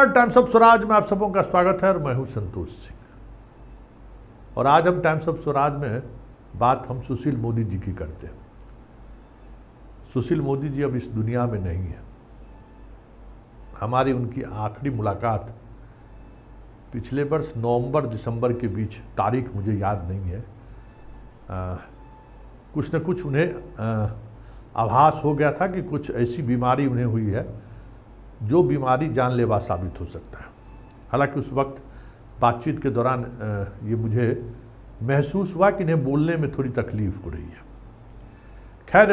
Times of Swaraj में आप सबों का स्वागत है और मैं हूं संतोष सिंह। और आज हम टाइम्स ऑफ स्वराज में बात हम सुशील मोदी जी की करते हैं। सुशील मोदी जी अब इस दुनिया में नहीं है। हमारी उनकी आखिरी मुलाकात पिछले वर्ष नवंबर दिसंबर के बीच, तारीख मुझे याद नहीं है, कुछ न कुछ उन्हें आभास हो गया था कि कुछ ऐसी बीमारी उन्हें हुई है जो बीमारी जानलेवा साबित हो सकता है। हालांकि उस वक्त बातचीत के दौरान ये मुझे महसूस हुआ कि इन्हें बोलने में थोड़ी तकलीफ हो रही है। खैर,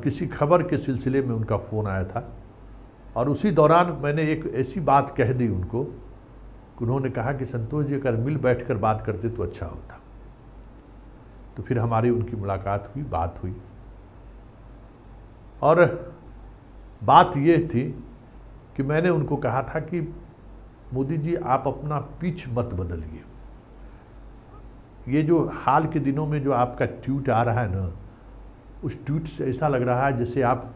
किसी खबर के सिलसिले में उनका फ़ोन आया था और उसी दौरान मैंने एक ऐसी बात कह दी उनको कि उन्होंने कहा कि संतोष जी अगर मिल बैठकर बात करते तो अच्छा होता। तो फिर हमारी उनकी मुलाकात हुई, बात हुई और बात ये थी कि मैंने उनको कहा था कि मोदी जी आप अपना पिच मत बदलिए। ये जो हाल के दिनों में जो आपका ट्वीट आ रहा है ना, उस ट्वीट से ऐसा लग रहा है जैसे आप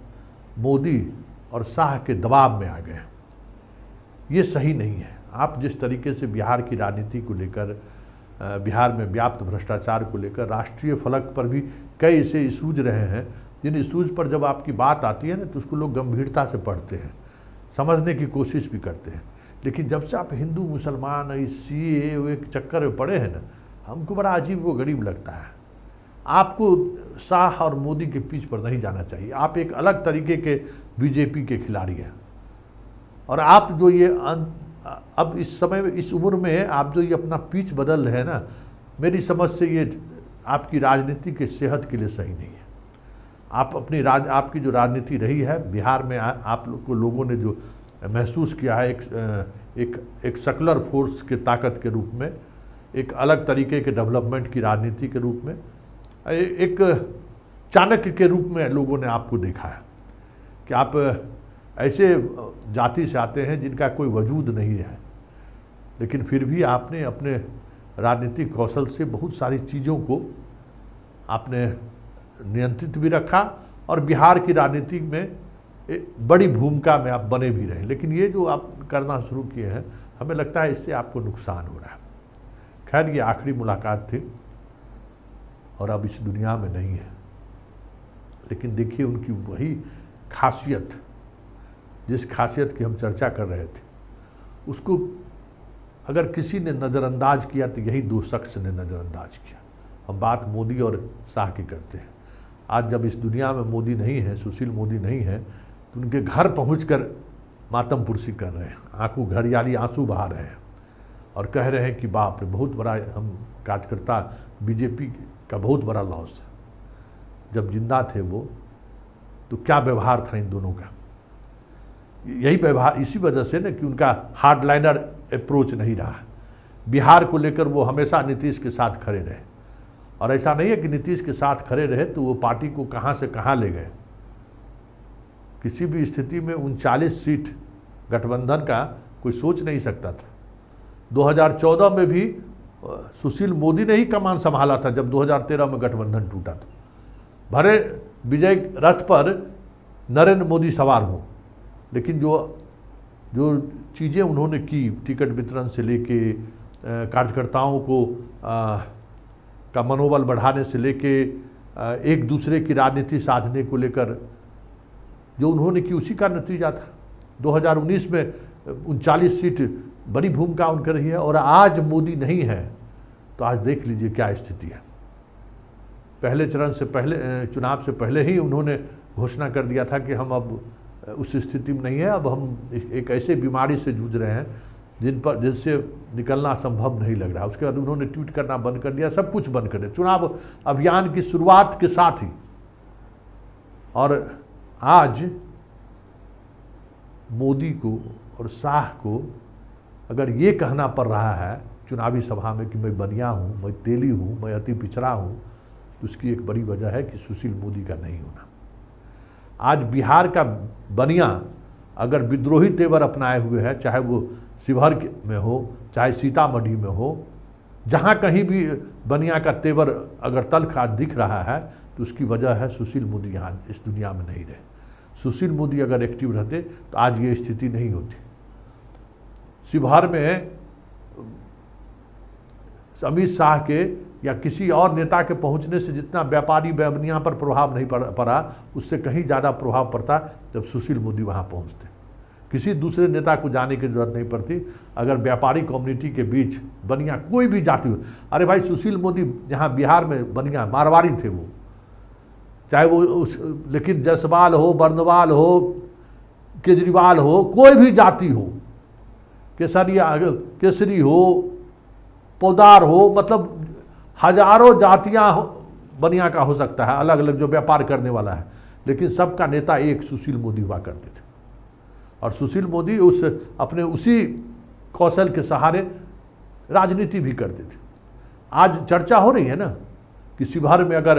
मोदी और शाह के दबाव में आ गए। ये सही नहीं है। आप जिस तरीके से बिहार की राजनीति को लेकर, बिहार में व्याप्त भ्रष्टाचार को लेकर राष्ट्रीय फलक पर भी कई ऐसे इशूज रहे हैं जिन इशूज पर जब आपकी बात आती है ना तो उसको लोग गंभीरता से पढ़ते हैं, समझने की कोशिश भी करते हैं। लेकिन जब से आप हिंदू मुसलमान इस सीए एक चक्कर में पड़े हैं ना, हमको बड़ा अजीब व गरीब लगता है। आपको शाह और मोदी के पीछ पर नहीं जाना चाहिए। आप एक अलग तरीके के बीजेपी के खिलाड़ी हैं और आप जो ये अब इस समय इस उम्र में आप जो ये अपना पीछ बदल रहे हैं ना, मेरी समझ से ये आपकी राजनीति के सेहत के लिए सही नहीं है। आप अपनी आपकी जो राजनीति रही है बिहार में, आप लोगों ने जो महसूस किया है एक सेकुलर फोर्स के ताकत के रूप में, एक अलग तरीके के डेवलपमेंट की राजनीति के रूप में, एक चाणक्य के रूप में लोगों ने आपको देखा है कि आप ऐसे जाति से आते हैं जिनका कोई वजूद नहीं है, लेकिन फिर भी आपने अपने राजनीतिक कौशल से बहुत सारी चीज़ों को आपने नियंत्रित भी रखा और बिहार की राजनीति में बड़ी भूमिका में आप बने भी रहे। लेकिन ये जो आप करना शुरू किए हैं, हमें लगता है इससे आपको नुकसान हो रहा है। खैर, ये आखिरी मुलाकात थी और अब इस दुनिया में नहीं है। लेकिन देखिए, उनकी वही खासियत, जिस खासियत की हम चर्चा कर रहे थे, उसको अगर किसी ने नज़रअंदाज किया तो यही दो शख्स ने नज़रअंदाज किया। हम बात मोदी और शाह की करते हैं। आज जब इस दुनिया में मोदी नहीं है, सुशील मोदी नहीं है, तो उनके घर पहुंचकर मातम पुरसी कर रहे हैं, आंखों घड़ियाली आंसू बहा रहे हैं और कह रहे हैं कि बाप रे, बहुत बड़ा हम कार्यकर्ता, बीजेपी का बहुत बड़ा लॉस है। जब जिंदा थे वो तो क्या व्यवहार था इन दोनों का। यही व्यवहार इसी वजह से ना कि उनका हार्डलाइनर अप्रोच नहीं रहा। बिहार को लेकर वो हमेशा नीतीश के साथ खड़े रहे और ऐसा नहीं है कि नीतीश के साथ खड़े रहे तो वो पार्टी को कहाँ से कहाँ ले गए। किसी भी स्थिति में 39 सीट गठबंधन का कोई सोच नहीं सकता था। 2014 में भी सुशील मोदी ने ही कमान संभाला था जब 2013 में गठबंधन टूटा था। भरे विजय रथ पर नरेंद्र मोदी सवार हो, लेकिन जो चीज़ें उन्होंने की, टिकट वितरण से लेके कार्यकर्ताओं को का मनोबल बढ़ाने से लेके एक दूसरे की राजनीति साधने को लेकर जो उन्होंने की, उसी का नतीजा था। 2019 में 39 सीट बड़ी भूमिका उनकी रही है और आज मोदी नहीं है तो आज देख लीजिए क्या स्थिति है। पहले चरण से पहले, चुनाव से पहले ही उन्होंने घोषणा कर दिया था कि हम अब उस स्थिति में नहीं है, अब हम एक ऐसे बीमारी से जूझ रहे हैं जिनसे निकलना संभव नहीं लग रहा। उसके बाद उन्होंने ट्वीट करना बंद कर दिया, सब कुछ बंद कर दिया चुनाव अभियान की शुरुआत के साथ ही। और आज मोदी को और शाह को अगर ये कहना पड़ रहा है चुनावी सभा में कि मैं बनिया हूँ, मैं तेली हूँ, मैं अति पिछड़ा हूँ, तो उसकी एक बड़ी वजह है कि सुशील मोदी का नहीं होना। आज बिहार का बनिया अगर विद्रोही तेवर अपनाए हुए है, चाहे वो शिवहर में हो, चाहे सीतामढ़ी में हो, जहाँ कहीं भी बनिया का तेवर अगर तल्ख दिख रहा है तो उसकी वजह है सुशील मोदी यहाँ इस दुनिया में नहीं रहे। सुशील मोदी अगर एक्टिव रहते तो आज ये स्थिति नहीं होती। शिवहर में अमित शाह के या किसी और नेता के पहुंचने से जितना व्यापारी बेबनिया पर प्रभाव नहीं पड़ा, उससे कहीं ज़्यादा प्रभाव पड़ता जब सुशील मोदी वहां पहुंचते। किसी दूसरे नेता को जाने की जरूरत नहीं पड़ती। अगर व्यापारी कम्युनिटी के बीच बनिया कोई भी जाति हो, अरे भाई सुशील मोदी यहाँ बिहार में बनिया मारवाड़ी थे वो, चाहे वो लेकिन जायसवाल हो, बर्नवाल हो, केजरीवाल हो, कोई भी जाति हो, केसरी हो, पौदार हो, मतलब हजारों जातियां बनिया का हो सकता है अलग अलग जो व्यापार करने वाला है, लेकिन सबका नेता एक सुशील मोदी हुआ करते थे। और सुशील मोदी अपने उसी कौशल के सहारे राजनीति भी करते थे। आज चर्चा हो रही है ना कि शिवहर में अगर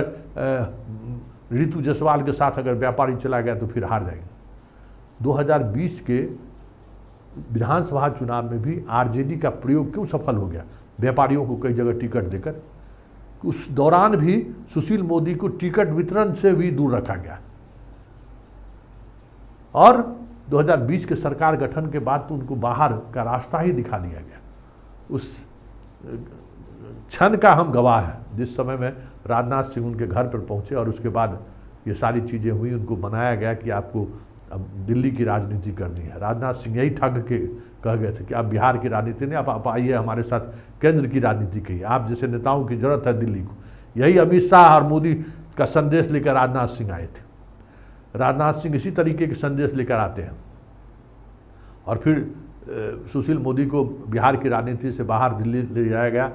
ऋतु जायसवाल के साथ अगर व्यापारी चला गया तो फिर हार जाएंगे। 2020 के विधानसभा चुनाव में भी आरजेडी का प्रयोग क्यों सफल हो गया, व्यापारियों को कई जगह टिकट देकर। उस दौरान भी सुशील मोदी को टिकट वितरण से भी दूर रखा गया। और 2020 के सरकार गठन के बाद तो उनको बाहर का रास्ता ही दिखा दिया गया। उस क्षण का हम गवाह हैं जिस समय में राजनाथ सिंह उनके घर पर पहुंचे और उसके बाद ये सारी चीज़ें हुई, उनको बनाया गया कि आपको अब दिल्ली की राजनीति करनी है। राजनाथ सिंह यही ठग के कह गए थे कि आप बिहार की राजनीति नहीं, आप आइए हमारे साथ केंद्र की राजनीति कहिए, आप जैसे नेताओं की जरूरत है दिल्ली को। यही अमित शाह और मोदी का संदेश लेकर राजनाथ सिंह आए थे। राजनाथ सिंह इसी तरीके के संदेश लेकर आते हैं। और फिर सुशील मोदी को बिहार की राजनीति से बाहर दिल्ली ले जाया गया,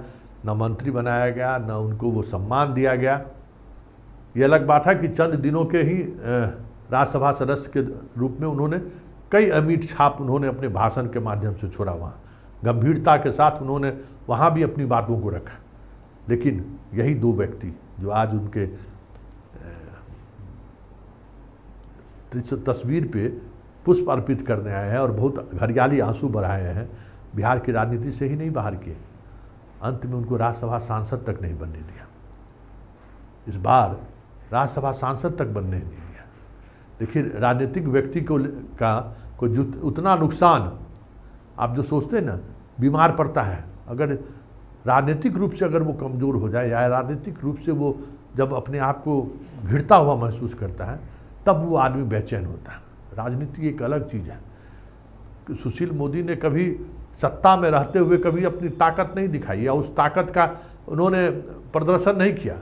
न मंत्री बनाया गया, न उनको वो सम्मान दिया गया। ये अलग बात है कि चंद दिनों के ही राज्यसभा सदस्य के रूप में उन्होंने कई अमिट छाप उन्होंने अपने भाषण के माध्यम से छोड़ा। वहाँ गंभीरता के साथ उन्होंने वहाँ भी अपनी बातों को रखा। लेकिन यही दो व्यक्ति जो आज उनके तस्वीर पे पुष्प अर्पित करने आए हैं और बहुत हरियाली आंसू बहाए हैं, बिहार की राजनीति से ही नहीं बाहर किए, अंत में उनको राज्यसभा सांसद तक नहीं बनने दिया। इस बार राज्यसभा सांसद तक बनने नहीं दिया। देखिए, राजनीतिक व्यक्ति को जो उतना नुकसान आप जो सोचते हैं ना, बीमार पड़ता है, अगर राजनीतिक रूप से अगर वो कमज़ोर हो जाए या राजनीतिक रूप से वो जब अपने आप को घिरता हुआ महसूस करता है, तब वो आदमी बेचैन होता है। राजनीति एक अलग चीज़ है। सुशील मोदी ने कभी सत्ता में रहते हुए कभी अपनी ताकत नहीं दिखाई या उस ताकत का उन्होंने प्रदर्शन नहीं किया,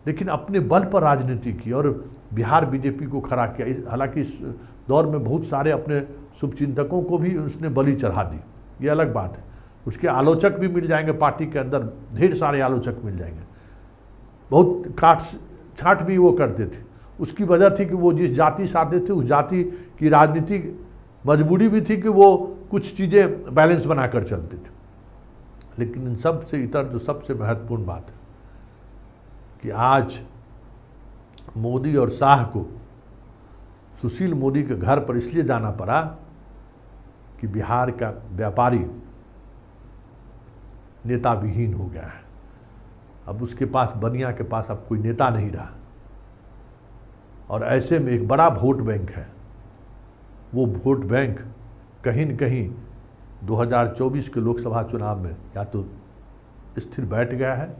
लेकिन अपने बल पर राजनीति की और बिहार बीजेपी को खड़ा किया। हालांकि इस दौर में बहुत सारे अपने शुभचिंतकों को भी उसने बलि चढ़ा दी, ये अलग बात है। उसके आलोचक भी मिल जाएंगे, पार्टी के अंदर ढेर सारे आलोचक मिल जाएंगे, बहुत काट छाट भी वो करते थे। उसकी वजह थी कि वो जिस जाति से आते थे उस जाति की राजनीतिक मजबूरी भी थी कि वो कुछ चीज़ें बैलेंस बनाकर चलते थे। लेकिन इन सब से इतर जो सबसे महत्वपूर्ण बात है कि आज मोदी और शाह को सुशील मोदी के घर पर इसलिए जाना पड़ा कि बिहार का व्यापारी नेता विहीन हो गया है। अब उसके पास, बनिया के पास अब कोई नेता नहीं रहा, और ऐसे में एक बड़ा वोट बैंक है। वो वोट बैंक कहीं न कहीं 2024 के लोकसभा चुनाव में या तो स्थिर बैठ गया है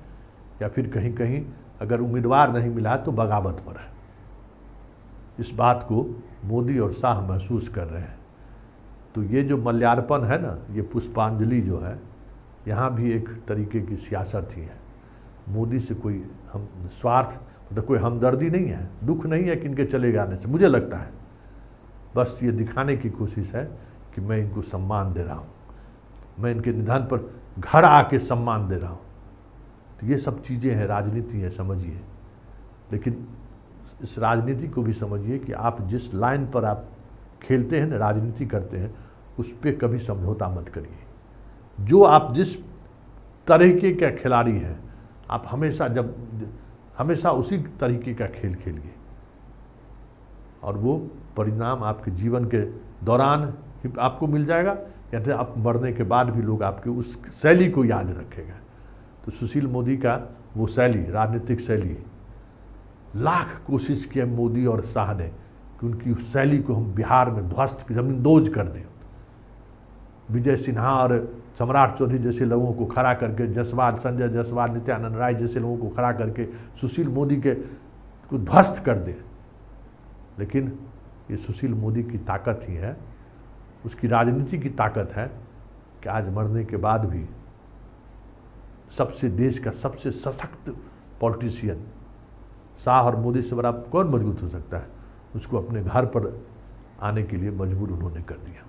या फिर कहीं कहीं अगर उम्मीदवार नहीं मिला तो बगावत पर है। इस बात को मोदी और शाह महसूस कर रहे हैं। तो ये जो मल्यार्पण है ना, ये पुष्पांजलि जो है, यहाँ भी एक तरीके की सियासत ही है। मोदी से कोई हम स्वार्थ मतलब कोई हमदर्दी नहीं है, दुख नहीं है कि इनके चले जाने से, मुझे लगता है बस ये दिखाने की कोशिश है कि मैं इनको सम्मान दे रहा हूँ, मैं इनके निधन पर घर आके सम्मान दे रहा हूँ। तो ये सब चीज़ें हैं, राजनीति है, समझिए। लेकिन इस राजनीति को भी समझिए कि आप जिस लाइन पर आप खेलते हैं ना, राजनीति करते हैं, उस पर कभी समझौता मत करिए। जो आप जिस तरीके का खिलाड़ी हैं, आप हमेशा उसी तरीके का खेल खेलिए और वो परिणाम आपके जीवन के दौरान ही आपको मिल जाएगा, या तो आप मरने के बाद भी लोग आपके उस शैली को याद रखेगा। तो सुशील मोदी का वो शैली, राजनीतिक शैली, लाख कोशिश की मोदी और शाह ने कि उनकी उस शैली को हम बिहार में ध्वस्त जमींदोज कर दें। विजय सिन्हा और सम्राट चौधरी जैसे लोगों को खड़ा करके, जायसवाल, संजय जायसवाल, नित्यानंद राय जैसे लोगों को खड़ा करके सुशील मोदी के को ध्वस्त कर दे। लेकिन ये सुशील मोदी की ताकत ही है, उसकी राजनीति की ताकत है कि आज मरने के बाद भी सबसे देश का सबसे सशक्त पॉलिटिशियन शाह और मोदी से बड़ा कौन मजबूत हो सकता है, उसको अपने घर पर आने के लिए मजबूर उन्होंने कर दिया।